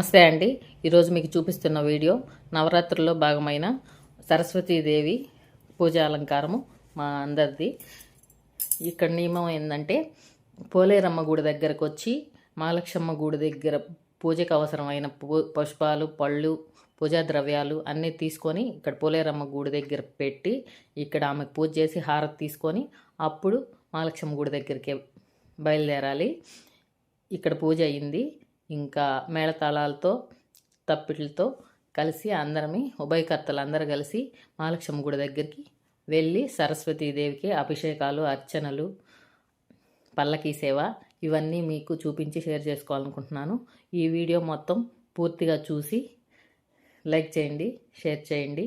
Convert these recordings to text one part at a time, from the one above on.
నమస్తే అండి. ఈరోజు మీకు చూపిస్తున్న వీడియో నవరాత్రుల్లో భాగమైన సరస్వతీదేవి పూజా అలంకారము మా అందరిది. ఇక్కడ నియమం ఏంటంటే, పోలేరమ్మ గుడి దగ్గరకు వచ్చి మహాలక్ష్మమ్మ గుడి దగ్గర పూజకు అవసరమైన పుష్పాలు, పళ్ళు, పూజా ద్రవ్యాలు అన్నీ తీసుకొని ఇక్కడ పోలేరమ్మ గుడి దగ్గర పెట్టి ఇక్కడ ఆమెకు పూజ చేసి హారతి తీసుకొని అప్పుడు మహాలక్ష్మమ్మ గుడి దగ్గరికి బయలుదేరాలి. ఇక్కడ పూజ అయింది. ఇంకా మేళతాళాలతో తప్పిట్లతో కలిసి అందరమీ ఉభయకర్తలు అందరూ కలిసి మహాలక్ష్మి గుడి దగ్గరికి వెళ్ళి సరస్వతీదేవికి అభిషేకాలు, అర్చనలు, పల్లకీ సేవ ఇవన్నీ మీకు చూపించి షేర్ చేసుకోవాలనుకుంటున్నాను. ఈ వీడియో మొత్తం పూర్తిగా చూసి లైక్ చేయండి, షేర్ చేయండి.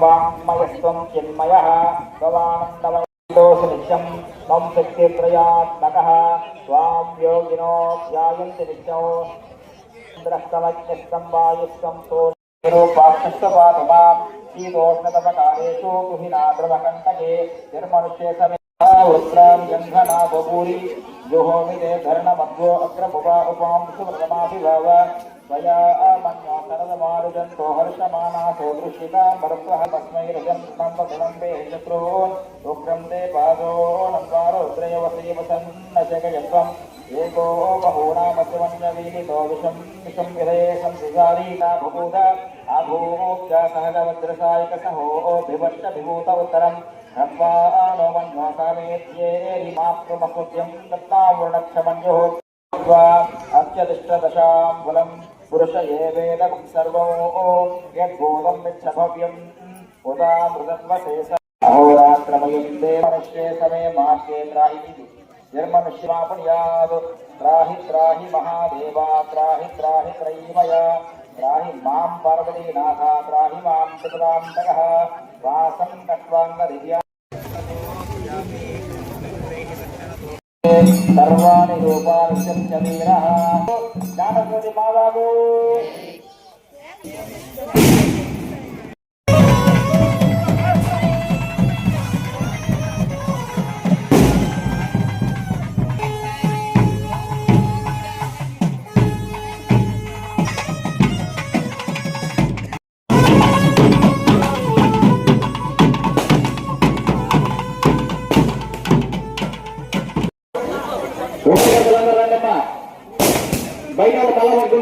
वाङ्मयस्त्वं चिन्मयः भवानन्दमयोऽसि नित्यं मम शक्तित्रयात्मकः त्वां योगिनो ध्यायन्ति नित्यं इन्द्रस्तमज्ञस्तं वायुस्तं सोऽरूपाक्षस्तपातु मां शीतोष्णतपकालेषु तुहिनाद्रवकण्टके निर्मनुष्ये समेता वृत्रां गन्धनाभूरि जुहोमि ते धरणमध्वो अग्रमुपा उपां सुव्रतमाभिभव स्वया मन्यो सरदमारुजन्तो हर्षमानासो दृश्यतां भरत्वः तस्मै रजन्नम्बकुलम्बे शत्रून् उग्रं ते पादो नन्वारो त्रयवसेव सन्नशकयत्वम् एको बहूनामस्य वन्यवीलितो विषं विधये संसिगारीना भूत आभूक्य सहजवज्रसायकसहो बिभश्च विभूत उत्तरम् हत्वा नो मन्यो सामेत्येरिमाप्नुमकृत्यं दत्तावृणक्षमन्युः अत्यदिष्टदशाम्बुलं पुरुष एवेदं सर्वो यद्भूतं मिच्छभव्यम् उदामृतन्वसे अहोरात्रमयं देवमनुष्ये समे मार्गे त्राहि निर्मनुष्यमापणयात् त्राहि त्राहि महादेवा त्राहि त्राहि त्रयीमया त्राहि मां पार्वतीनाथा त्राहि मां त्रिपुरान्तकः वासं कट्वाङ्गदिव्या सर्वाणि रूपाणि शरीरः ज्ञानज्योति मातागो బయట తల వద్దు